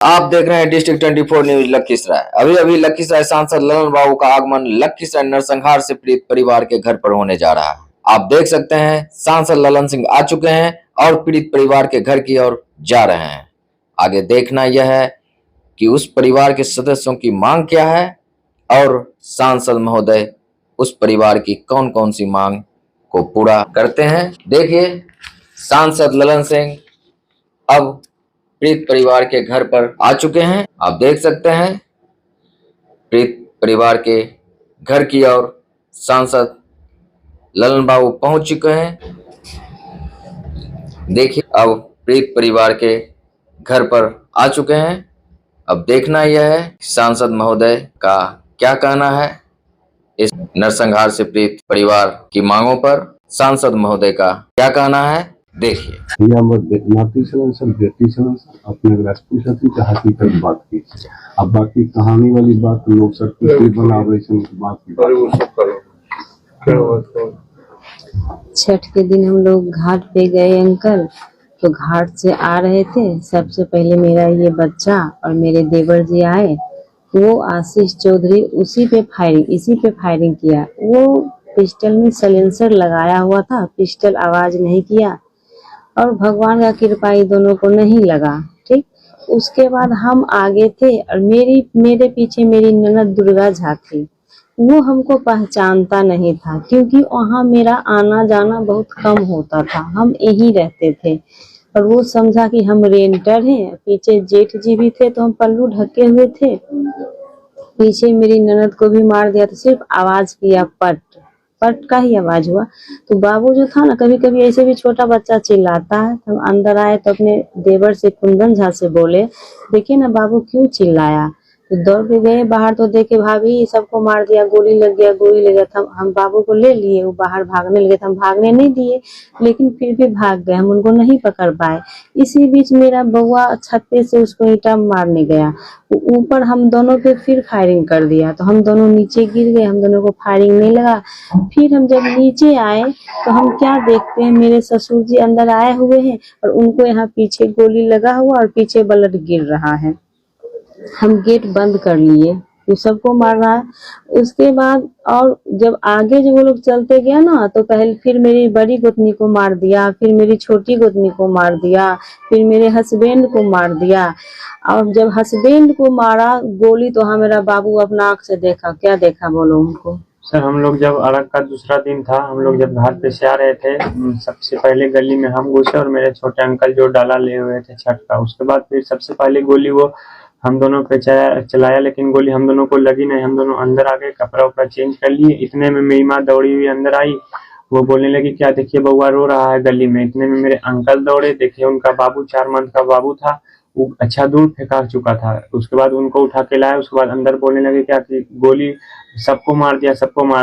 आप देख रहे हैं डिस्ट्रिक्ट 24 न्यूज लखीसराय। अभी अभी लखीसराय सांसद ललन बाबू का आगमन लखीसराय नरसंहार से पीड़ित परिवार के घर पर होने जा रहा है। आप देख सकते हैं सांसद ललन सिंह आ चुके हैं और पीड़ित परिवार के घर की ओर जा रहे हैं। आगे देखना यह है कि उस परिवार के सदस्यों की मांग क्या है और सांसद महोदय उस परिवार की कौन कौन सी मांग को पूरा करते हैं। देखिए सांसद ललन सिंह अब पीड़ित परिवार के घर पर आ चुके हैं। आप देख सकते हैं पीड़ित परिवार के घर की ओर सांसद ललन बाबू पहुंच चुके हैं। देखिए अब पीड़ित परिवार के घर पर आ चुके हैं। अब देखना यह है सांसद महोदय का क्या कहना है इस नरसंहार से पीड़ित परिवार की मांगों पर। सांसद महोदय का क्या कहना है देखिए। अपने हकीकत बात की। अब बाकी कहानी वाली बात लोग सब बनावे बात छठ के दिन हम लोग घाट पे गए अंकल, तो घाट से आ रहे थे। सबसे पहले मेरा ये बच्चा और मेरे देवर जी आए। वो आशीष चौधरी इसी पे फायरिंग किया। वो पिस्टल में साइलेंसर लगाया हुआ था, पिस्टल आवाज नहीं किया और भगवान का कृपा ये दोनों को नहीं लगा। ठीक, उसके बाद हम आगे थे और मेरे पीछे मेरी ननद दुर्गा झा थी। वो हमको पहचानता नहीं था क्योंकि वहाँ मेरा आना जाना बहुत कम होता था, हम यहीं रहते थे और वो समझा कि हम रेंटर हैं। पीछे जेठ जी भी थे तो हम पल्लू ढके हुए थे। पीछे मेरी ननद को भी मार दिया, तो सिर्फ आवाज किया पट का ही आवाज हुआ। तो बाबू जो था ना, कभी कभी ऐसे भी छोटा बच्चा चिल्लाता है। तो हम अंदर आए तो अपने देवर से कुंदन झा से बोले, देखिए ना बाबू क्यों चिल्लाया। तो दौड़ के गए बाहर तो देखे भाभी सबको मार दिया, गोली लग गया था। हम बाबू को ले लिए, वो बाहर भागने लगे, हम भागने नहीं दिए लेकिन फिर भी भाग गए, हम उनको नहीं पकड़ पाए। इसी बीच मेरा बउआ छत्ते से उसको ईंटा मारने गया, ऊपर हम दोनों पे फिर फायरिंग कर दिया तो हम दोनों नीचे गिर गए, हम दोनों को फायरिंग नहीं लगा। फिर हम जब नीचे आए तो हम क्या देखते हैं, मेरे ससुर जी अंदर आए हुए हैं और उनको यहाँ पीछे गोली लगा हुआ और पीछे ब्लड गिर रहा है। हम गेट बंद कर लिए, वो सबको मार रहा है। उसके बाद और जब आगे जो वो लोग चलते गया ना, तो पहले फिर मेरी बड़ी गोतनी को मार दिया, फिर मेरी छोटी गोतनी को मार दिया, फिर मेरे हस्बैंड को मार दिया। और जब हस्बैंड को मारा गोली तो हाँ मेरा बाबू अपना आँख से देखा। क्या देखा बोलो उनको? सर हम लोग जब अरग का दूसरा दिन था, हम लोग जब घाट पे से आ रहे थे, सबसे पहले गली में हम घुसे और मेरे छोटे अंकल जो डाला ले हुए थे छठ का। उसके बाद फिर सबसे पहले गोली वो हम दोनों पे चलाया लेकिन गोली हम दोनों को लगी नहीं। हम दोनों अंदर आ गए, कपड़ा उपड़ा चेंज कर लिए। इतने में मेरी माँ दौड़ी हुई अंदर आई, वो बोलने लगी क्या देखिए बउआ रो रहा है गली में। इतने में मेरे अंकल दौड़े, देखिए उनका बाबू 4 मंथ का बाबू था, वो अच्छा दूर फेंका चुका था। उसके बाद उनको उठा के लाया, उसके बाद अंदर बोलने लगे क्या कि गोली सबको मार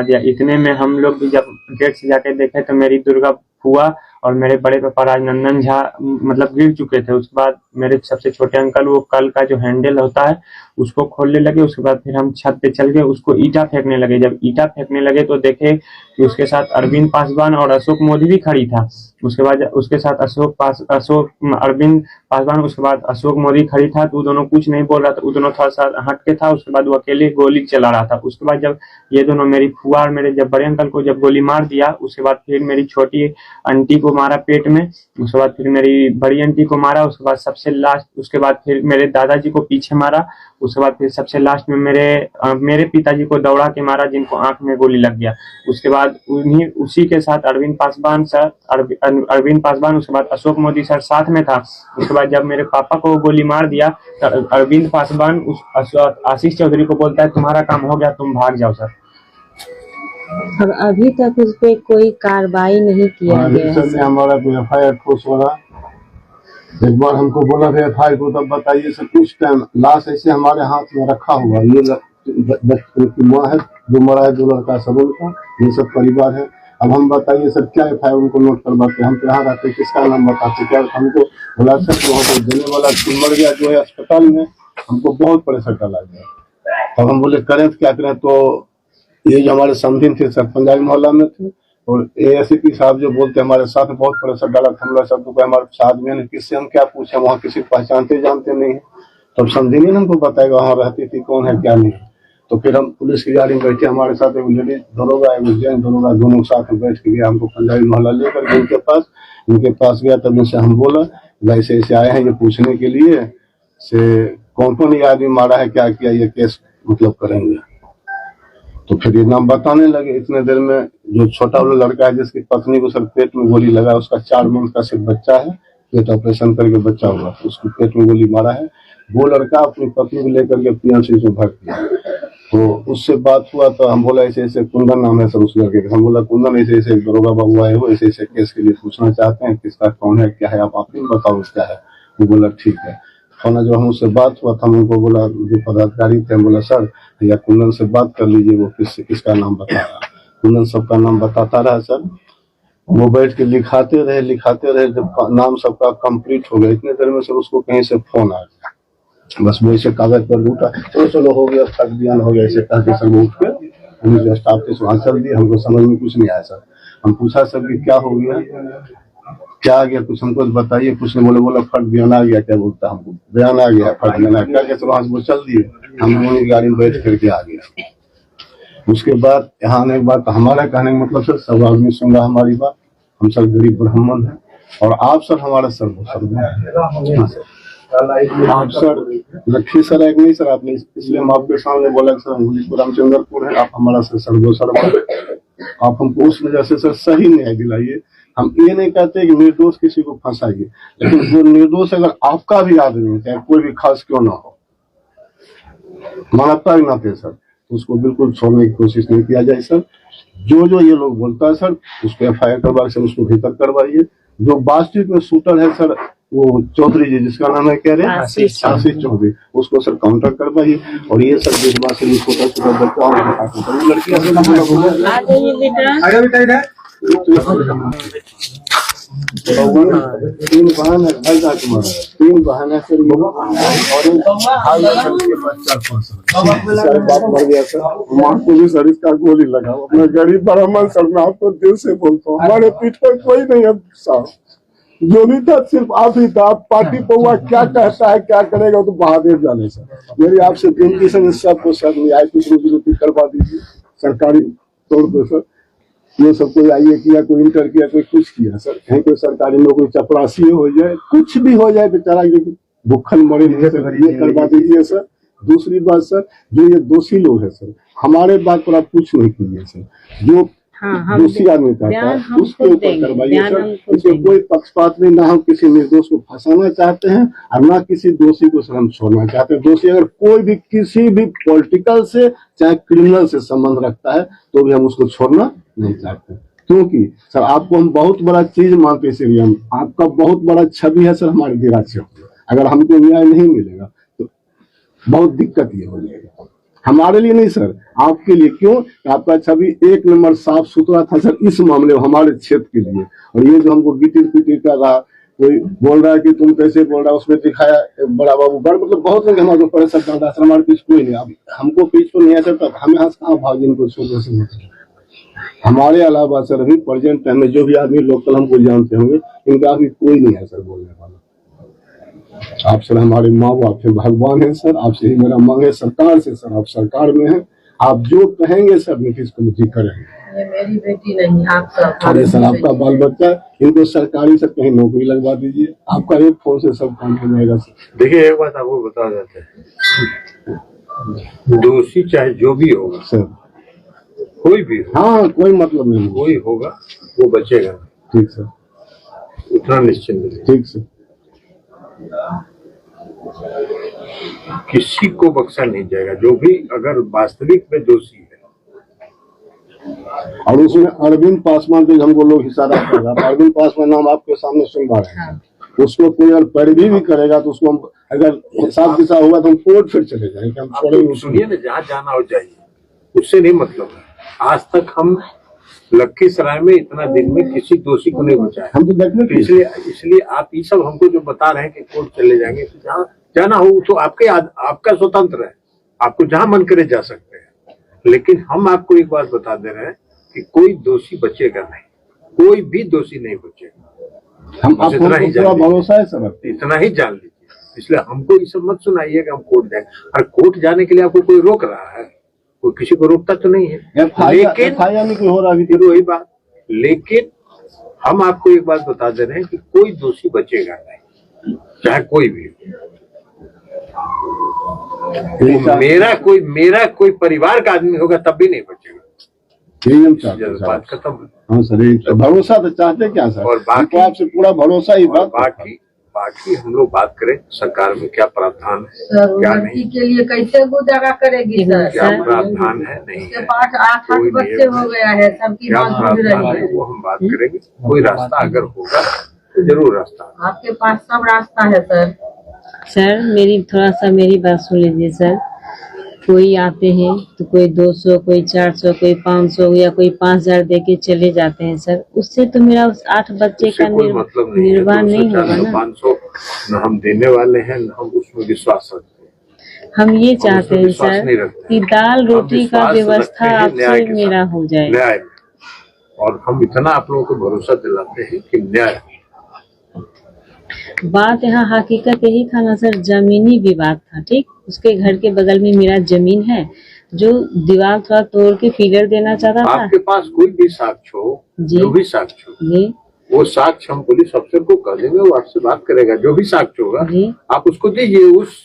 दिया। इतने में हम लोग भी जब गेट से जाके देखे तो मेरी दुर्गा फुआ और मेरे बड़े पापा राजनंदन झा मतलब गिर चुके थे। उसके बाद मेरे सबसे छोटे अंकल वो कल का जो हैंडल होता है उसको खोलने लगे। उसके बाद फिर हम छत पे चल गए, उसको ईटा फेंकने लगे। जब ईटा फेंकने लगे तो देखे कि उसके साथ अरविंद पासवान और अशोक मोदी भी खड़ी था। उसके बाद उसके साथ अरविंद पासवान, उसके बाद अशोक मोदी खड़ी था। तो दोनों कुछ नहीं बोल रहा था, वो दोनों थोड़ा सा हट के था। उसके बाद वो अकेले गोली चला रहा था। उसके बाद जब ये दोनों मेरी फुआ और मेरे जब बड़े अंकल को जब गोली मार दिया, उसके बाद फिर मेरी छोटी आंटी को मारा पेट में। उसके बाद फिर मेरी बड़ी आंटी को मारा। उसके बाद सबसे लास्ट उसके बाद फिर मेरे दादाजी को पीछे मारा। उसके बाद फिर सबसे लास्ट में मेरे पिताजी को दौड़ा के मारा, जिनको आंख में गोली लग गया। उसके बाद उसी के साथ अरविंद पासवान, उसके बाद अशोक मोदी सर साथ में था। उसके बाद जब मेरे पापा को गोली मार दिया तो अरविंद पासवान आशीष चौधरी को बोलता है तुम्हारा काम हो गया, तुम भाग जाओ सर। और अभी तक उस पे कोई कार्रवाई नहीं किया गया है। हमारा FIR ठोस हो रहा। एक बार हमको बोला था FIR को, तब बताइए सर कुछ टाइम लाश ऐसे हमारे हाथ में रखा हुआ। ये माँ है जो मरा है, जो लड़का सब उनका, ये सब परिवार है। अब हम बताइए सर क्या FIR उनको नोट करवाते, हम यहाँ रहते, किसका नाम बताते? क्या हमको बोला सर वहाँ पे देने वाला मर गया जो है अस्पताल में, हमको बहुत प्रेशर डाला गया। तब हम बोले करें तो क्या करें। तो ये जो हमारे समधिन थे सर पंजाबी मोहल्ला में थे, और ASP साहब जो बोलते हमारे साथ बहुत प्रेशर डाला था। हम लोग सब हमारे साथ में किससे हम क्या पूछे, वहाँ किसी को पहचानते जानते नहीं है। तब समझे नहीं हमको बताएगा वहाँ रहती थी कौन है क्या नहीं। तो फिर हम पुलिस की गाड़ी में बैठे, हमारे साथ एक लेडीज दरोगा एक जेंट्स दरोगा दोनों साथ में बैठ के गया हमको पंजाबी मोहल्ला लेकर के उनके पास गया। तब इनसे हम बोला ऐसे ऐसे आए हैं ये पूछने के लिए से कौन ये आदमी मारा है क्या किया ये केस मतलब करेंगे। तो फिर ये नाम बताने लगे। इतने देर में जो छोटा वाला लड़का है जिसकी पत्नी को सर पेट में गोली लगा, उसका 4 मंथ का सिर्फ बच्चा है, पेट ऑपरेशन करके बच्चा हुआ, उसको पेट में गोली मारा है। वो लड़का अपनी पत्नी को लेकर के पीएमसी में भर्ती किया। तो उससे बात हुआ तो हम बोला ऐसे ऐसे कुंदन नाम है सर उस लड़के का। हम बोला कुंदन ऐसे ऐसे दरोगा बाबू आए हो, ऐसे ऐसे केस के लिए पूछना चाहते हैं, किसका कौन है क्या है आप ही बताओ क्या है। वो बोला ठीक है। खाना जो हम उससे बात हुआ था उनको बोला जो पदाधिकारी थे, बोला सर भैया कुंदन से बात कर लीजिए, वो किसका नाम बता रहा। कुंदन सबका नाम बताता रहा सर। वो बैठ के लिखाते रहे जब नाम सबका कंप्लीट हो गया। इतने देर में सर उसको कहीं से फोन आ गया, बस वो इसे कागज पर उठा, चलो हो गया थक बयान हो गया ऐसे कह के सर वो उठ के पुलिस स्टाफ के वहां चल दिए। हमको समझ में कुछ नहीं आया सर। हम पूछा सर कि क्या हो गया क्या आ गया, कुछ हमको बताइए। कुछ नहीं बोला फट बयान आ गया। क्या बोलता हमको बयान आ गया फट बयान आ गया क्या, वहां से वो चल दिए। हम लोगों की गाड़ी में बैठ करके आ गया। उसके बाद यहाँ आने के बाद हमारा कहने का मतलब सर सब आदमी सुन रहा हमारी बात। हम सर गरीब ब्राह्मण है और आप सर हमारा सर आप सर लखीसराय नहीं सर आपने, इसलिए हम आपके सामने बोला सर हम रामचंद्रपुर है, आप हमारा सर दो सर आप हमको उस वजह से सर सही न्याय दिलाइए। हम ये नहीं कहते कि निर्दोष किसी को फंसाइए, लेकिन जो निर्दोष अगर आपका भी आदमी है चाहे कोई भी खास क्यों ना हो, मानवता के नाते सर उसको बिल्कुल छोड़ने की कोशिश नहीं किया जाए सर। जो ये लोग बोलता है सर उसको FIR करवा सर उसको भीतर करवाइए। जो वास्तविक में शूटर है सर वो चौधरी जी जिसका नाम है कह रहे हैं आशीष चौधरी, उसको सर काउंटर करवाइए। और ये सब देशवासी छोटा छोटा बच्चा लड़कियां तीन बहन है भाई का तुम्हारा 3 बहन है सर और बात बढ़ गया सर। माँ को भी सर इसका गोली लगा। अपना गरीब ब्राह्मण सर मैं आपको दिल से बोलता हूँ हमारे पीठ पर कोई नहीं है साहब, जो भी था सिर्फ आप ही था। आप पार्टी पौवा क्या कहता है क्या करेगा तो बहादुर जाने सर। मेरी आपसे विनती सर सबको सर न्याय की रोजी करवा दीजिए सरकारी तौर पर सर। ये सब कोई IAS किया कोई इंटर किया कोई कुछ किया सर, कहीं कोई सरकारी नौकरी चपरासी हो जाए कुछ भी हो जाए बेचारा भूखल मरे नहीं सर, ये करवा दीजिए सर। दूसरी बात सर जो ये दोषी लोग हैं सर हमारे बात पर आप कुछ नहीं कीजिए सर। जो दोषी आदमी करता है उसके ऊपर करवाइए सर। इसमें कोई पक्षपात नहीं, ना हम किसी निर्दोष को फंसाना चाहते हैं और ना किसी दोषी को सर हम छोड़ना चाहते हैं। दोषी अगर कोई भी किसी भी पॉलिटिकल से चाहे क्रिमिनल से संबंध रखता है तो भी हम उसको छोड़ना नहीं चाहते, क्योंकि सर आपको हम बहुत बड़ा चीज मानते हैं इसलिए हम आपका बहुत बड़ा छवि है सर हमारे दिरा से। अगर हमको न्याय नहीं मिलेगा तो बहुत दिक्कत ये हो जाएगा हमारे लिए नहीं सर आपके लिए। क्यों आपका छवि 1 नंबर साफ सुथरा था सर इस मामले में हमारे क्षेत्र के लिए। और ये जो हमको गिटिर पिटिर कर रहा, कोई बोल रहा है कि तुम कैसे बोल रहा है, उसमें दिखाया बड़ा बाबू बड़ मतलब बहुत लोग हमारे ऊपर सर हमारे पीछ कोई नहीं। अब हमको पीछ तो नहीं है सर, तब हमें कहाँ भाग इनको छोड़ने से। हमारे अलावा सर अभी प्रेजेंट टाइम में जो भी आदमी लोकल हमको जानते होंगे इनका अभी कोई नहीं है सर बोलने वाला। आप सर हमारे माँ बाप से भगवान है सर, आपसे ही मेरा मांग है सरकार से सर। आप सरकार में हैं, आप जो कहेंगे सर नीतीश कुमार जी करेंगे। ये मेरी बेटी नहीं आपका अरे सर आपका बाल बच्चा इनको सरकारी सर कहीं नौकरी लगवा दीजिए, आपका एक फोन से सब काम हो जाएगा सर। देखिए एक बात आपको बता देते हैं, दोषी चाहे जो भी होगा सर कोई भी हो, हाँ कोई मतलब नहीं, कोई होगा वो बचेगा। ठीक सर, उतना निश्चिंत रहिए। ठीक सर। किसी को बख्शा नहीं जाएगा जो भी अगर वास्तविक में दोषी है। और उसमें अरविंद पासवान पे हमको लोग इशारा कर रहा है। अरविंद पासवान नाम आपके सामने सुन रहे हैं। उसको कोई अगर पैरवी भी करेगा तो उसको हम अगर हिसाब किताब हुआ तो हम कोर्ट फिर चले जाएंगे। हम छोड़ेंगे सुनिए ना, जहाँ जाना हो जाइए, उससे नहीं मतलब है। आज तक हम लखीसराय में इतना दिन में किसी दोषी को नहीं बचाया। हम तो देखने इसलिए आप ये सब हमको जो बता रहे हैं कि कोर्ट चले जाएंगे, तो जहाँ जाना हो तो आपका स्वतंत्र है, आपको जहाँ मन करे जा सकते हैं। लेकिन हम आपको एक बात बता दे रहे हैं कि कोई दोषी बचेगा नहीं, कोई भी दोषी नहीं बचेगा। हम आपको पूरा भरोसा है सर, इतना ही जान लीजिए। इसलिए हमको ये सब मत सुनाइए कि हम कोर्ट जाए। और कोर्ट जाने के लिए आपको कोई रोक रहा है? कोई किसी को रोकता तो नहीं है। लेकिन नहीं हो रहा अभी फिर वही बात, लेकिन हम आपको एक बात बता दे रहे हैं कि कोई दोषी बचेगा नहीं, चाहे कोई भी। मेरा कोई परिवार का आदमी होगा तब भी नहीं बचेगा। बात खत्म। हाँ सर, भरोसा तो चाहते क्या सर, और बाकी आपसे पूरा भरोसा ही बात। बाकी हम लोग बात करें सरकार में क्या प्रावधान है, क्या नहीं के लिए कैसे गुजारा करेगी सर? क्या प्रावधान है, नहीं उसके पास 8 बच्चे हो गया है, सबकी क्या बात सुन प्रावधान रही है है। वो हम बात करेंगे। कोई रास्ता अगर होगा तो जरूर रास्ता। आपके पास सब रास्ता है सर। सर मेरी थोड़ा सा मेरी बात सुन लीजिए सर। कोई आते हैं तो कोई 200, कोई 400, कोई 500 या कोई 5000 दे के चले जाते हैं सर। उससे तो मेरा उस 8 बच्चे का मतलब निर्वाह नहीं होगा ना। 500 न हम देने वाले हैं, न हम उसमें विश्वास रखते हैं। हम ये चाहते हैं सर कि दाल रोटी का व्यवस्था आपसे मेरा हो जाए। न्याय, और हम इतना आप लोगों को भरोसा दिलाते हैं कि न्याय। बात यहाँ हकीकत यही था ना सर, जमीनी विवाद था। ठीक, उसके घर के बगल में मेरा जमीन है, जो दीवार थोड़ा तोड़ के फिगर देना चाहता था। आपके पास कोई भी साक्ष्य हो, जो भी साक्ष्य हो जी, वो साक्ष्य हम पुलिस अफसर को कह देंगे, वो आपसे बात करेगा। जो भी साक्ष्य होगा जी, आप उसको दीजिए, उस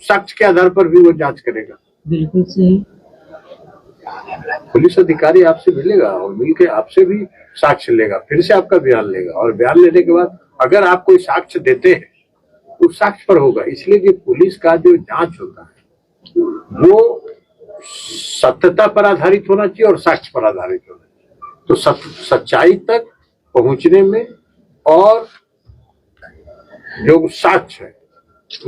साक्ष्य के आधार पर भी वो जांच करेगा। बिल्कुल सही। पुलिस अधिकारी आपसे मिलेगा और मिलके आपसे भी साक्ष्य लेगा, फिर से आपका बयान लेगा, और बयान लेने के बाद अगर आप कोई साक्ष्य देते हैं तो साक्ष्य पर होगा। इसलिए कि पुलिस का जो जांच होता है वो सत्यता पर आधारित होना चाहिए और साक्ष्य पर आधारित होना चाहिए। तो सच्चाई तक पहुंचने में और जो साक्ष्य है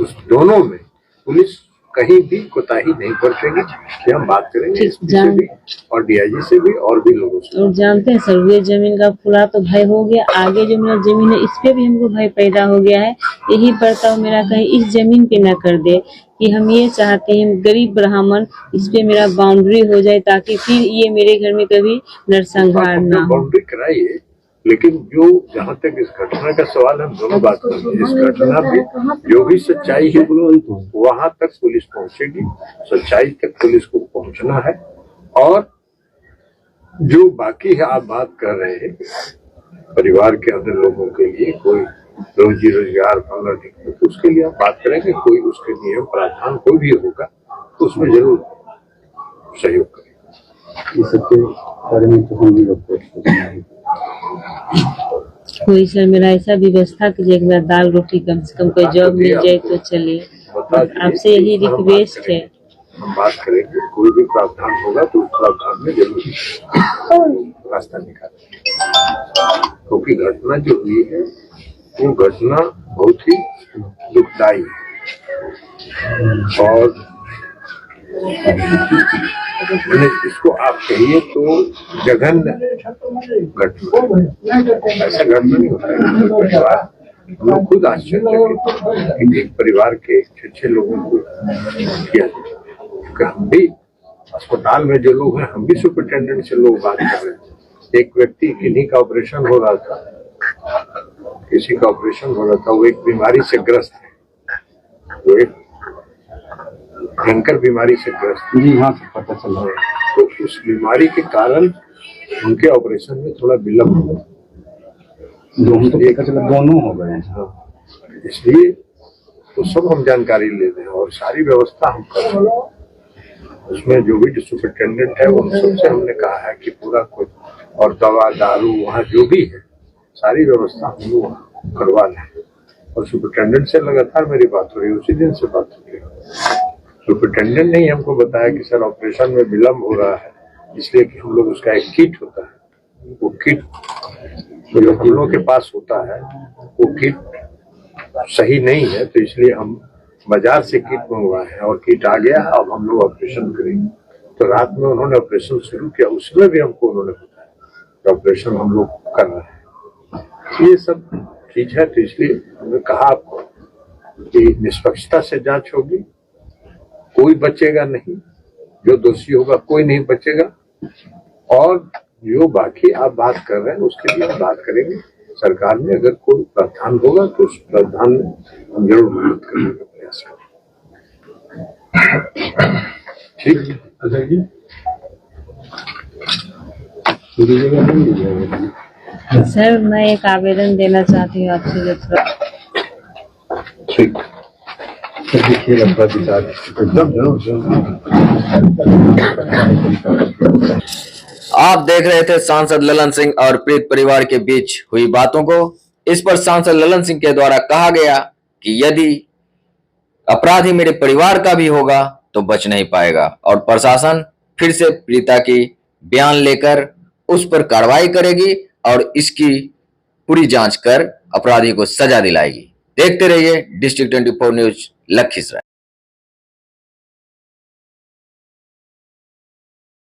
उस दोनों में पुलिस कहीं भी कोताही नहीं बरतेगी। ये हम बात करेंगे एसपी से भी और डीआईजी से भी और भी लोगों से। और जानते हैं सर, ये जमीन का खुला तो भय हो गया, आगे जो मेरा जमीन है इस पे भी हमको भय पैदा हो गया है। यही बर्ताव मेरा कहीं इस जमीन पे न कर दे कि हम ये चाहते हैं गरीब ब्राह्मण इस पे मेरा बाउंड्री हो जाए, ताकि फिर ये मेरे घर में कभी नरसंहार न हो। बाउंड्री कराइए, लेकिन जो जहाँ तक इस घटना का सवाल है, हम दोनों बात करेंगे। इस घटना में जो भी सच्चाई है वहां तक पुलिस पहुंचेगी, सच्चाई तक पुलिस को पहुंचना है। और जो बाकी है आप बात कर रहे हैं परिवार के अन्य लोगों के लिए कोई रोजी रोजगार फलना ठीक, तो उसके लिए आप बात करेंगे। कोई उसके नियम प्रावधान कोई भी होगा तो उसमें जरूर सहयोग करेंगे। इस सबके बारे में तो हम भी कोई सर मेरा ऐसा व्यवस्था कीजिए कि मेरा दाल रोटी कम से कम कोई जॉब मिल जाए तो चले। आपसे यही रिक्वेस्ट है। हम बात करेंगे, कोई भी प्रावधान होगा तो उस प्रावधान में जरूर रास्ता निकालेंगे। क्योंकि घटना जो हुई है वो घटना बहुत ही दुखदायी है, और मैंने इसको आप कहिए तो जघन्य घटना। ऐसा घटना नहीं होता है। हम लोग खुद आश्चर्यचकित कि एक परिवार के 6 लोगों को किया। हम भी अस्पताल में जो लोग हैं, हम भी सुपरिटेंडेंट से लोग बात कर रहे हैं। एक व्यक्ति किन्हीं का ऑपरेशन हो रहा था, किसी का ऑपरेशन हो रहा था, वो एक बीमारी से ग्रस्त है, वो एक भयंकर बीमारी से ग्रस्त जी हाँ पता चला। तो उस बीमारी के कारण उनके ऑपरेशन में थोड़ा विलम्ब हुआ। दोनों हो गए हैं, इसलिए तो सब हम जानकारी लेते हैं और सारी व्यवस्था हम कर रहे हैं। उसमें जो भी सुपरिटेंडेंट है उन सबसे हमने कहा है कि पूरा कुछ और दवा दारू वहाँ जो भी है सारी व्यवस्था हम लोग करवा लें। और सुपरिटेंडेंट से लगातार मेरी बात हो रही है, उसी दिन से बात हो रही है। सुपरिटेंडेंट ने ही हमको बताया कि सर ऑपरेशन में विलम्ब हो रहा है, इसलिए कि हम लोग उसका एक किट होता है, वो किट जो हम लोग के पास होता है वो किट सही नहीं है, तो इसलिए हम बाजार से किट मंगवाए हैं और किट आ गया, अब हम लोग ऑपरेशन करेंगे। तो रात में उन्होंने ऑपरेशन शुरू किया, उसमें भी हमको उन्होंने बताया कि ऑपरेशन हम लोग कर रहे हैं। ये सब चीज है, तो इसलिए हमने कहा आपको कि निष्पक्षता से जांच होगी, कोई बचेगा नहीं, जो दोषी होगा कोई नहीं बचेगा। और जो बाकी आप बात कर रहे हैं उसके लिए हम बात करेंगे। सरकार में अगर कोई प्रावधान होगा तो उस प्रावधान में हम जरूर मदद करने का प्रयास करेंगे। ठीक है अजय जी, पूरी जगह नहीं मिल जाएगा। सर मैं एक आवेदन देना चाहती हूँ आपसे जो थोड़ा ठीक देखिए लगता विचार एकदम जरूर आप देख रहे थे सांसद ललन सिंह और पीड़ित परिवार के बीच हुई बातों को। इस पर सांसद ललन सिंह के द्वारा कहा गया कि यदि अपराधी मेरे परिवार का भी होगा तो बच नहीं पाएगा और प्रशासन फिर से पीड़िता की बयान लेकर उस पर कार्रवाई करेगी और इसकी पूरी जांच कर अपराधी को सजा दिलाएगी। देखते रहिए डिस्ट्रिक्ट 24 न्यूज लखीसराय।